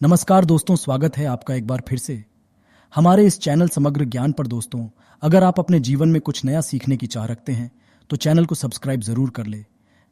नमस्कार दोस्तों, स्वागत है आपका एक बार फिर से हमारे इस चैनल समग्र ज्ञान पर। दोस्तों, अगर आप अपने जीवन में कुछ नया सीखने की चाह रखते हैं तो चैनल को सब्सक्राइब जरूर कर ले।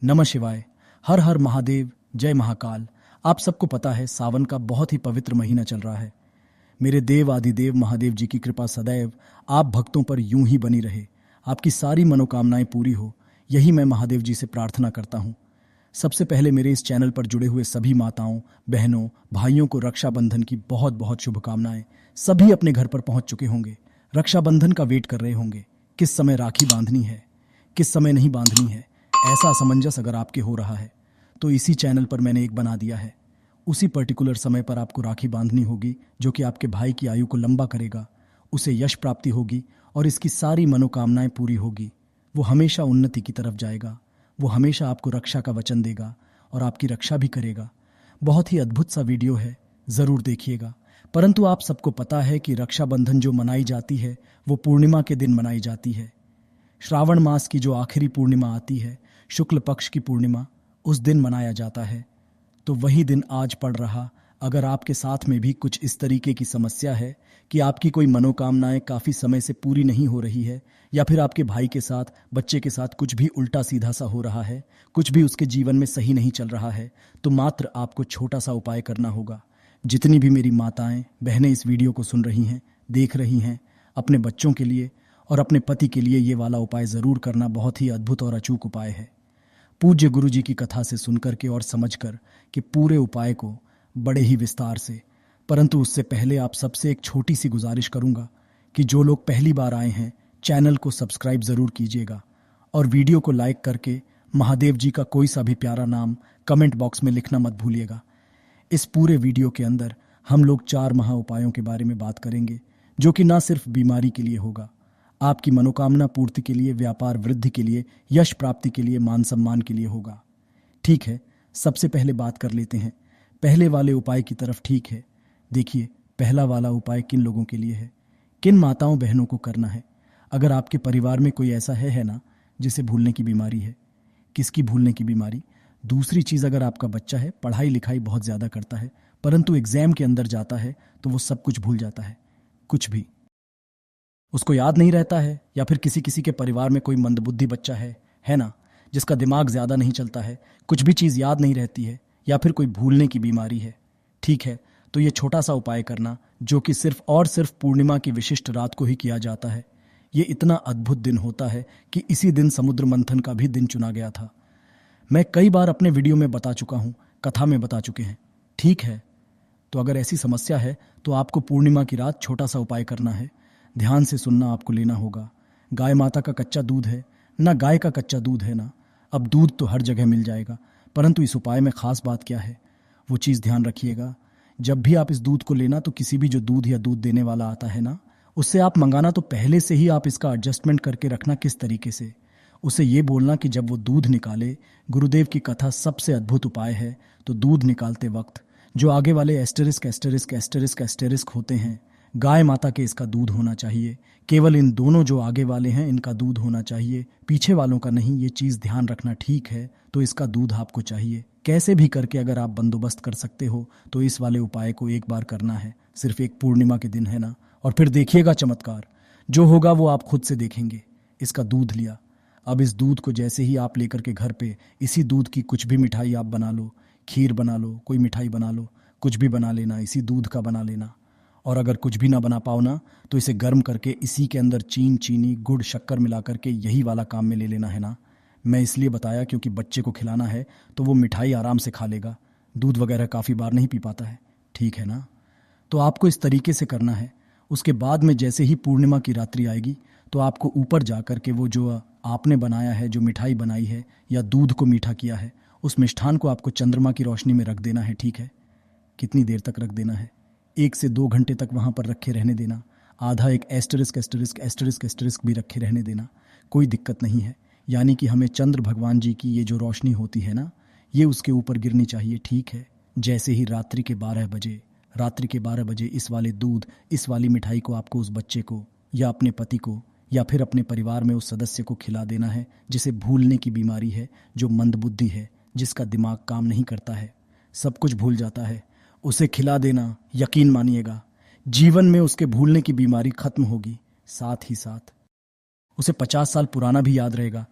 नमः शिवाय, हर हर महादेव, जय महाकाल। आप सबको पता है सावन का बहुत ही पवित्र महीना चल रहा है। मेरे देव आदिदेव महादेव जी की कृपा सदैव आप भक्तों पर यूं ही बनी रहे, आपकी सारी मनोकामनाएं पूरी हो, यही मैं महादेव जी से प्रार्थना करता हूं। सबसे पहले मेरे इस चैनल पर जुड़े हुए सभी माताओं, बहनों, भाइयों को रक्षाबंधन की बहुत बहुत शुभकामनाएं। सभी अपने घर पर पहुंच चुके होंगे, रक्षाबंधन का वेट कर रहे होंगे, किस समय राखी बांधनी है, किस समय नहीं बांधनी है। ऐसा असमंजस अगर आपके हो रहा है तो इसी चैनल पर मैंने एक बना दिया है। उसी पर्टिकुलर समय पर आपको राखी बांधनी होगी, जो कि आपके भाई की आयु को लंबा करेगा, उसे यश प्राप्ति होगी और इसकी सारी मनोकामनाएं पूरी होगी। वो हमेशा उन्नति की तरफ जाएगा, वो हमेशा आपको रक्षा का वचन देगा और आपकी रक्षा भी करेगा। बहुत ही अद्भुत सा वीडियो है, जरूर देखिएगा। परंतु आप सबको पता है कि रक्षाबंधन जो मनाई जाती है वो पूर्णिमा के दिन मनाई जाती है। श्रावण मास की जो आखिरी पूर्णिमा आती है, शुक्ल पक्ष की पूर्णिमा, उस दिन मनाया जाता है। तो वही दिन आज पड़ रहा। अगर आपके साथ में भी कुछ इस तरीके की समस्या है कि आपकी कोई मनोकामनाएं काफी समय से पूरी नहीं हो रही है, या फिर आपके भाई के साथ, बच्चे के साथ कुछ भी उल्टा सीधा सा हो रहा है, कुछ भी उसके जीवन में सही नहीं चल रहा है, तो मात्र आपको छोटा सा उपाय करना होगा। जितनी भी मेरी माताएं, बहनें इस वीडियो को सुन रही हैं, देख रही हैं, अपने बच्चों के लिए और अपने पति के लिए ये वाला उपाय जरूर करना। बहुत ही अद्भुत और अचूक उपाय है। पूज्य गुरु जी की कथा से सुनकर के और समझकर कि पूरे उपाय को बड़े ही विस्तार से, परंतु उससे पहले आप सबसे एक छोटी सी गुजारिश करूंगा कि जो लोग पहली बार आए हैं, चैनल को सब्सक्राइब जरूर कीजिएगा और वीडियो को लाइक करके महादेव जी का कोई सा भी प्यारा नाम कमेंट बॉक्स में लिखना मत भूलिएगा। इस पूरे वीडियो के अंदर हम लोग 4 महा उपायों के बारे में बात करेंगे, जो कि ना सिर्फ बीमारी के लिए होगा, आपकी मनोकामना पूर्ति के लिए, व्यापार वृद्धि के लिए, यश प्राप्ति के लिए, मान सम्मान के लिए होगा। ठीक है, सबसे पहले बात कर लेते हैं पहले वाले उपाय की तरफ। ठीक है, देखिए पहला वाला उपाय किन लोगों के लिए है, किन माताओं बहनों को करना है। अगर आपके परिवार में कोई ऐसा है ना जिसे भूलने की बीमारी है। किसकी भूलने की बीमारी? दूसरी चीज, अगर आपका बच्चा है, पढ़ाई लिखाई बहुत ज्यादा करता है, परंतु एग्जाम के अंदर जाता है तो वो सब कुछ भूल जाता है, कुछ भी उसको याद नहीं रहता है। या फिर किसी किसी के परिवार में कोई मंदबुद्धि बच्चा है ना, जिसका दिमाग ज्यादा नहीं चलता है, कुछ भी चीज याद नहीं रहती है, या फिर कोई भूलने की बीमारी है। ठीक है, तो ये छोटा सा उपाय करना, जो कि सिर्फ और सिर्फ पूर्णिमा की विशिष्ट रात को ही किया जाता है। ये इतना अद्भुत दिन होता है कि इसी दिन समुद्र मंथन का भी दिन चुना गया था। मैं कई बार अपने वीडियो में बता चुका हूं, कथा में बता चुके हैं। ठीक है, तो अगर ऐसी समस्या है तो आपको पूर्णिमा की रात छोटा सा उपाय करना है। ध्यान से सुनना आपको लेना होगा। गाय माता का कच्चा दूध है ना, गाय का कच्चा दूध है ना। अब दूध तो हर जगह मिल जाएगा, परंतु इस उपाय में खास बात क्या है वो चीज ध्यान रखिएगा। जब भी आप इस दूध को लेना, तो किसी भी जो दूध या दूध देने वाला आता है ना, उससे आप मंगाना तो पहले से ही आप इसका एडजस्टमेंट करके रखना। किस तरीके से? उसे ये बोलना कि जब वो दूध निकाले, गुरुदेव की कथा सबसे अद्भुत उपाय है, तो दूध निकालते वक्त जो आगे वाले एस्टेरिस्क एस्टेरिस्क एस्टेरिस्क एस्टेरिस्क होते हैं, गाय माता के इसका दूध होना चाहिए। केवल इन दोनों जो आगे वाले हैं इनका दूध होना चाहिए, पीछे वालों का नहीं। ये चीज ध्यान रखना। ठीक है, तो इसका दूध आपको चाहिए। कैसे भी करके अगर आप बंदोबस्त कर सकते हो तो इस वाले उपाय को एक बार करना है, सिर्फ एक पूर्णिमा के दिन है ना, और फिर देखिएगा चमत्कार। जो होगा वो आप खुद से देखेंगे। इसका दूध लिया, अब इस दूध को जैसे ही आप लेकर के घर पे, इसी दूध की कुछ भी मिठाई आप बना लो, खीर बना लो, कोई मिठाई बना लो, कुछ भी बना लेना, इसी दूध का बना लेना। और अगर कुछ भी ना बना पाओ ना, तो इसे गर्म करके इसी के अंदर चीनी, गुड़, शक्कर मिला करके यही वाला काम में ले लेना है ना। मैं इसलिए बताया क्योंकि बच्चे को खिलाना है तो वो मिठाई आराम से खा लेगा, दूध वगैरह काफ़ी बार नहीं पी पाता है। ठीक है ना, तो आपको इस तरीके से करना है। उसके बाद में जैसे ही पूर्णिमा की रात्रि आएगी, तो आपको ऊपर जा कर के वो जो आपने बनाया है, जो मिठाई बनाई है या दूध को मीठा किया है, उस मिष्ठान को आपको चंद्रमा की रोशनी में रख देना है। ठीक है, कितनी देर तक रख देना है? 1 से 2 घंटे तक वहां पर रखे रहने देना। आधा एक एस्टरिस्क एस्टरिस्क एस्टरिस्क एस्टरिस्क भी रखे रहने देना, कोई दिक्कत नहीं है। यानी कि हमें चंद्र भगवान जी की ये जो रोशनी होती है ना, ये उसके ऊपर गिरनी चाहिए। ठीक है, जैसे ही रात्रि के 12 बजे इस वाले दूध, इस वाली मिठाई को आपको उस बच्चे को या अपने पति को या फिर अपने परिवार में उस सदस्य को खिला देना है जिसे भूलने की बीमारी है, जो मंदबुद्धि है, जिसका दिमाग काम नहीं करता है, सब कुछ भूल जाता है। उसे खिला देना, यकीन मानिएगा जीवन में उसके भूलने की बीमारी खत्म होगी, साथ ही साथ उसे 50 साल पुराना भी याद रहेगा।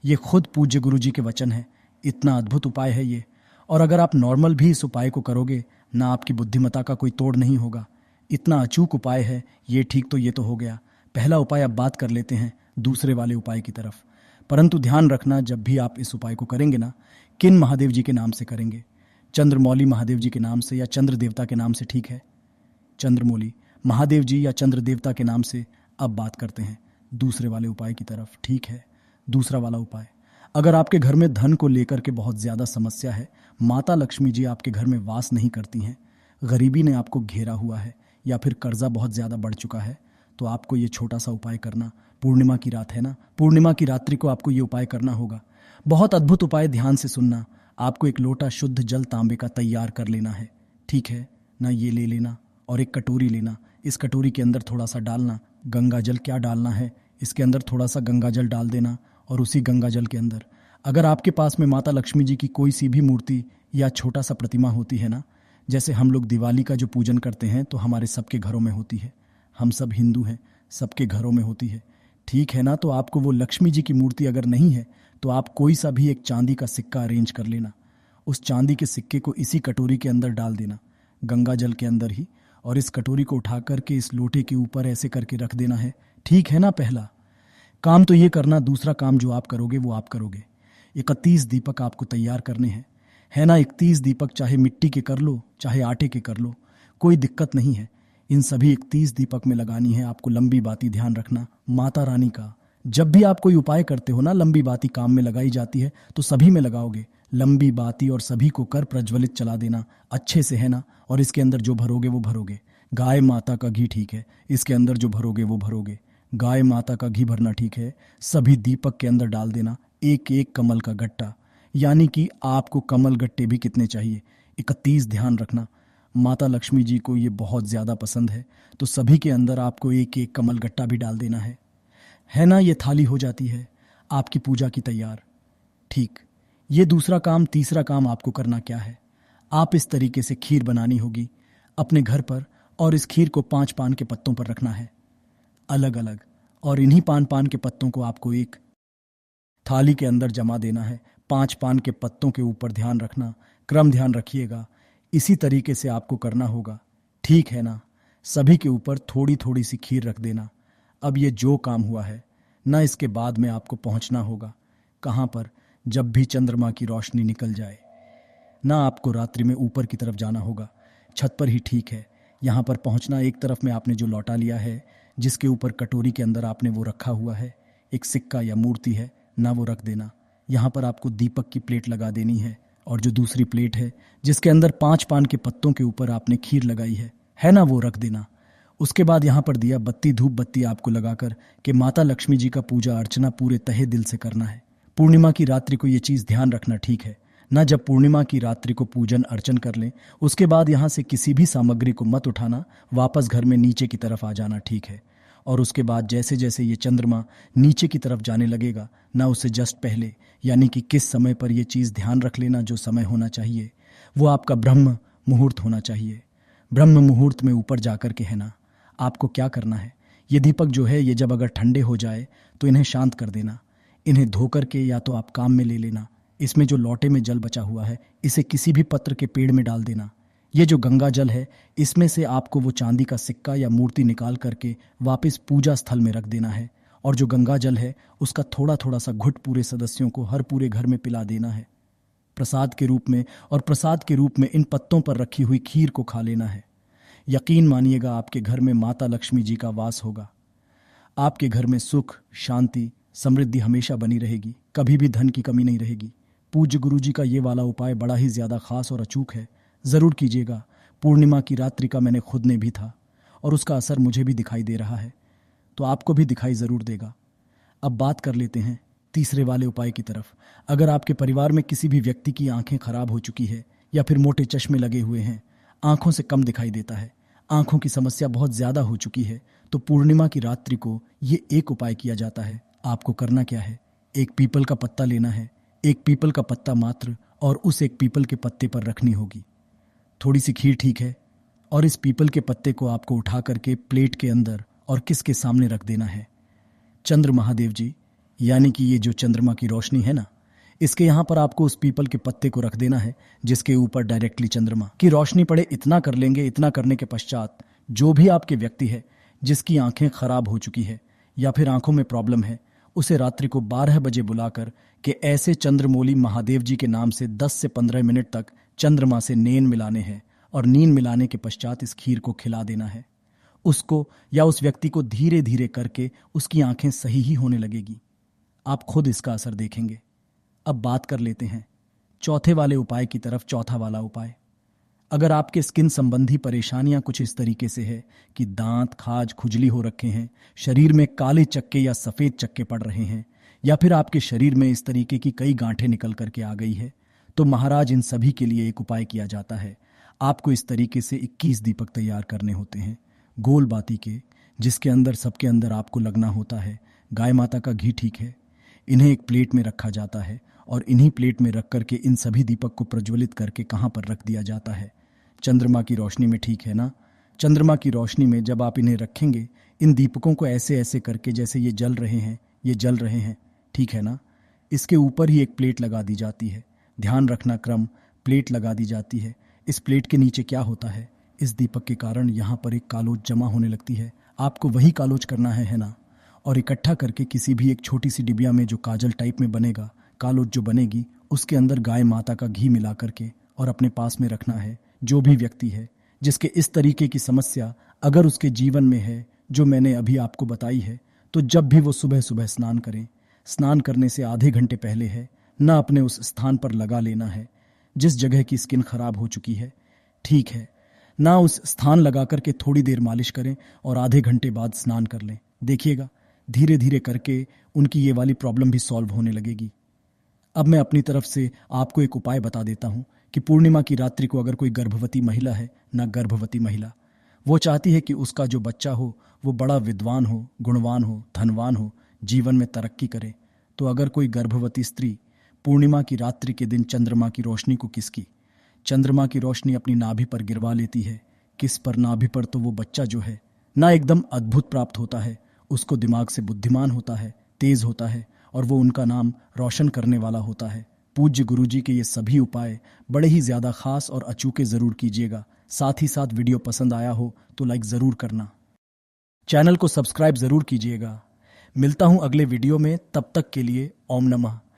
ये खुद पूज्य गुरु जी के वचन है। इतना अद्भुत उपाय है ये। और अगर आप नॉर्मल भी इस उपाय को करोगे ना, आपकी बुद्धिमत्ता का कोई तोड़ नहीं होगा। इतना अचूक उपाय है ये। ठीक, तो ये तो हो गया पहला उपाय। अब बात कर लेते हैं दूसरे वाले उपाय की तरफ। परंतु ध्यान रखना, जब भी आप इस उपाय को करेंगे ना, किन महादेव जी के नाम से करेंगे? चंद्रमौली महादेव जी के नाम से या चंद्र देवता के नाम से? ठीक है, चंद्रमौली महादेव जी या चंद्र देवता के नाम से। अब बात करते हैं दूसरे वाले उपाय की तरफ। ठीक है, दूसरा वाला उपाय, अगर आपके घर में धन को लेकर के बहुत ज़्यादा समस्या है, माता लक्ष्मी जी आपके घर में वास नहीं करती हैं, गरीबी ने आपको घेरा हुआ है या फिर कर्जा बहुत ज़्यादा बढ़ चुका है, तो आपको ये छोटा सा उपाय करना। पूर्णिमा की रात है ना, पूर्णिमा की रात्रि को आपको ये उपाय करना होगा। बहुत अद्भुत उपाय, ध्यान से सुनना। आपको एक लोटा शुद्ध जल तांबे का तैयार कर लेना है। ठीक है ना, ये ले लेना और एक कटोरी लेना। इस कटोरी के अंदर थोड़ा सा डालना गंगा जल। क्या डालना है? इसके अंदर थोड़ा सा गंगा जल डाल देना। और उसी गंगा जल के अंदर अगर आपके पास में माता लक्ष्मी जी की कोई सी भी मूर्ति या छोटा सा प्रतिमा होती है ना, जैसे हम लोग दिवाली का जो पूजन करते हैं तो हमारे सबके घरों में होती है, हम सब हिंदू हैं, सबके घरों में होती है, ठीक है ना। तो आपको वो लक्ष्मी जी की मूर्ति अगर नहीं है तो आप कोई सा भी एक चांदी का सिक्का अरेंज कर लेना। उस चांदी के सिक्के को इसी कटोरी के अंदर डाल देना, गंगा जल के अंदर ही। और इस कटोरी को उठा करके इस लोटे के ऊपर ऐसे करके रख देना है। ठीक है ना, पहला काम तो ये करना। दूसरा काम जो आप करोगे वो आप करोगे, 31 दीपक आपको तैयार करने हैं, है ना। 31 दीपक चाहे मिट्टी के कर लो, चाहे आटे के कर लो, कोई दिक्कत नहीं है। इन सभी 31 दीपक में लगानी है आपको लंबी बाती। ध्यान रखना माता रानी का, जब भी आप कोई उपाय करते हो ना, लंबी बाती काम में लगाई जाती है, तो सभी में लगाओगे लंबी बाती और सभी को कर प्रज्वलित चला देना अच्छे से, है ना। और इसके अंदर जो भरोगे वो भरोगे, गाय माता का घी, ठीक है। इसके अंदर जो भरोगे वो भरोगे, गाय माता का घी भरना, ठीक है। सभी दीपक के अंदर डाल देना एक एक कमल का गट्टा, यानी कि आपको कमल गट्टे भी कितने चाहिए? 31। ध्यान रखना माता लक्ष्मी जी को ये बहुत ज़्यादा पसंद है, तो सभी के अंदर आपको एक एक कमल गट्टा भी डाल देना है ना। ये थाली हो जाती है आपकी पूजा की तैयार। ठीक, ये दूसरा काम। तीसरा काम आपको करना क्या है? आप इस तरीके से खीर बनानी होगी अपने घर पर, और इस खीर को 5 पान के पत्तों पर रखना है अलग अलग, और इन्हीं पान के पत्तों को आपको एक थाली के अंदर जमा देना है। 5 पान के पत्तों के ऊपर ध्यान रखना, क्रम ध्यान रखिएगा, इसी तरीके से आपको करना होगा, ठीक है ना। सभी के ऊपर थोड़ी थोड़ी सी खीर रख देना। अब ये जो काम हुआ है ना, इसके बाद में आपको पहुंचना होगा कहाँ पर? जब भी चंद्रमा की रोशनी निकल जाए ना, आपको रात्रि में ऊपर की तरफ जाना होगा, छत पर ही, ठीक है। यहाँ पर पहुँचना, एक तरफ में आपने जो लौटा लिया है, जिसके ऊपर कटोरी के अंदर आपने वो रखा हुआ है, एक सिक्का या मूर्ति है ना, वो रख देना। यहाँ पर आपको दीपक की प्लेट लगा देनी है, और जो दूसरी प्लेट है जिसके अंदर 5 पान के पत्तों के ऊपर आपने खीर लगाई है ना, वो रख देना। उसके बाद यहाँ पर दिया बत्ती, धूप बत्ती आपको लगाकर कि माता लक्ष्मी जी का पूजा अर्चना पूरे तहे दिल से करना है। पूर्णिमा की रात्रि को ये चीज़ ध्यान रखना, ठीक है ना। जब पूर्णिमा की रात्रि को पूजन अर्चन कर लें, उसके बाद यहाँ से किसी भी सामग्री को मत उठाना, वापस घर में नीचे की तरफ आ जाना, ठीक है। और उसके बाद जैसे जैसे ये चंद्रमा नीचे की तरफ जाने लगेगा ना, उससे जस्ट पहले, यानी कि किस समय पर ये चीज़ ध्यान रख लेना, जो समय होना चाहिए वो आपका ब्रह्म मुहूर्त होना चाहिए। ब्रह्म मुहूर्त में ऊपर जाकर के, है ना, आपको क्या करना है? ये दीपक जो है, ये जब अगर ठंडे हो जाए तो इन्हें शांत कर देना। इन्हें धो करके या तो आप काम में ले लेना। इसमें जो लोटे में जल बचा हुआ है, इसे किसी भी पत्र के पेड़ में डाल देना। ये जो गंगा जल है, इसमें से आपको वो चांदी का सिक्का या मूर्ति निकाल करके वापस पूजा स्थल में रख देना है। और जो गंगा जल है, उसका थोड़ा थोड़ा सा घुट पूरे सदस्यों को, हर पूरे घर में पिला देना है प्रसाद के रूप में। और प्रसाद के रूप में इन पत्तों पर रखी हुई खीर को खा लेना है। यकीन मानिएगा आपके घर में माता लक्ष्मी जी का वास होगा। आपके घर में सुख, शांति, समृद्धि हमेशा बनी रहेगी, कभी भी धन की कमी नहीं रहेगी। पूज्य गुरु जी का ये वाला उपाय बड़ा ही ज़्यादा खास और अचूक है, ज़रूर कीजिएगा। पूर्णिमा की रात्रि का मैंने खुद ने भी था, और उसका असर मुझे भी दिखाई दे रहा है, तो आपको भी दिखाई ज़रूर देगा। अब बात कर लेते हैं तीसरे वाले उपाय की तरफ। अगर आपके परिवार में किसी भी व्यक्ति की आंखें खराब हो चुकी है, या फिर मोटे चश्मे लगे हुए हैं, आंखों से कम दिखाई देता है, आंखों की समस्या बहुत ज़्यादा हो चुकी है, तो पूर्णिमा की रात्रि को ये एक उपाय किया जाता है। आपको करना क्या है? एक पीपल का पत्ता लेना है, एक पीपल का पत्ता मात्र, और उस एक पीपल के पत्ते पर रखनी होगी थोड़ी सी खीर ठीक है, और इस पीपल के पत्ते को आपको उठा करके प्लेट के अंदर और किसके सामने रख देना है? चंद्र महादेव जी, यानी कि ये जो चंद्रमा की रोशनी है ना, इसके यहाँ पर आपको उस पीपल के पत्ते को रख देना है, जिसके ऊपर डायरेक्टली चंद्रमा की रोशनी पड़े। इतना कर लेंगे। इतना करने के पश्चात जो भी आपके व्यक्ति है जिसकी आंखें खराब हो चुकी है या फिर आंखों में प्रॉब्लम है, उसे रात्रि को 12 बजे बुलाकर के ऐसे चंद्रमौली महादेव जी के नाम से 10 से 15 मिनट तक चंद्रमा से नींद मिलाने हैं, और नींद मिलाने के पश्चात इस खीर को खिला देना है। उसको या उस व्यक्ति को धीरे धीरे करके उसकी आंखें सही ही होने लगेगी। आप खुद इसका असर देखेंगे। अब बात कर लेते हैं चौथे वाले उपाय की तरफ। चौथा वाला उपाय, अगर आपके स्किन संबंधी परेशानियां कुछ इस तरीके से है कि दांत, खाज, खुजली हो रखे हैं, शरीर में काले चक्के या सफ़ेद चक्के पड़ रहे हैं, या फिर आपके शरीर में इस तरीके की कई गांठें निकल करके आ गई है, तो महाराज इन सभी के लिए एक उपाय किया जाता है। आपको इस तरीके से 21 दीपक तैयार करने होते हैं, गोल बाती के, जिसके अंदर सबके अंदर आपको लगना होता है गाय माता का घी। ठीक है, इन्हें एक प्लेट में रखा जाता है, और इन्हीं प्लेट में रख करके इन सभी दीपक को प्रज्वलित करके कहाँ पर रख दिया जाता है? चंद्रमा की रोशनी में। ठीक है ना? चंद्रमा की रोशनी में जब आप इन्हें रखेंगे, इन दीपकों को ऐसे ऐसे करके जैसे ये जल रहे हैं, ये जल रहे हैं, ठीक है ना? इसके ऊपर ही एक प्लेट लगा दी जाती है। ध्यान रखना क्रम, प्लेट लगा दी जाती है। इस प्लेट के नीचे क्या होता है? इस दीपक के कारण यहाँ पर एक कालोज जमा होने लगती है। आपको वही कालोज करना है ना? और इकट्ठा करके किसी भी एक छोटी सी डिबिया में जो काजल टाइप में बनेगा, कालोज जो बनेगी, उसके अंदर गाय माता का घी मिला करके और अपने पास में रखना है। जो भी व्यक्ति है जिसके इस तरीके की समस्या अगर उसके जीवन में है, जो मैंने अभी आपको बताई है, तो जब भी वो सुबह सुबह स्नान करें, स्नान करने से आधे घंटे पहले है ना अपने उस स्थान पर लगा लेना है जिस जगह की स्किन खराब हो चुकी है। ठीक है ना? उस स्थान लगा करके थोड़ी देर मालिश करें और आधे घंटे बाद स्नान कर लें। देखिएगा धीरे धीरे करके उनकी ये वाली प्रॉब्लम भी सॉल्व होने लगेगी। अब मैं अपनी तरफ से आपको एक उपाय बता देता हूँ कि पूर्णिमा की रात्रि को अगर कोई गर्भवती महिला है ना, गर्भवती महिला वो चाहती है कि उसका जो बच्चा हो वो बड़ा विद्वान हो, गुणवान हो, धनवान हो, जीवन में तरक्की करे, तो अगर कोई गर्भवती स्त्री पूर्णिमा की रात्रि के दिन चंद्रमा की रोशनी को किसकी, चंद्रमा की रोशनी अपनी नाभि पर गिरवा लेती है, किस पर? नाभि पर, तो वो बच्चा जो है ना एकदम अद्भुत प्राप्त होता है। उसको दिमाग से बुद्धिमान होता है, तेज होता है, और वो उनका नाम रोशन करने वाला होता है। पूज्य गुरुजी के ये सभी उपाय बड़े ही ज़्यादा खास और अचूके ज़रूर कीजिएगा। साथ ही साथ वीडियो पसंद आया हो तो लाइक ज़रूर करना, चैनल को सब्सक्राइब ज़रूर कीजिएगा। मिलता हूँ अगले वीडियो में, तब तक के लिए ओम नमः।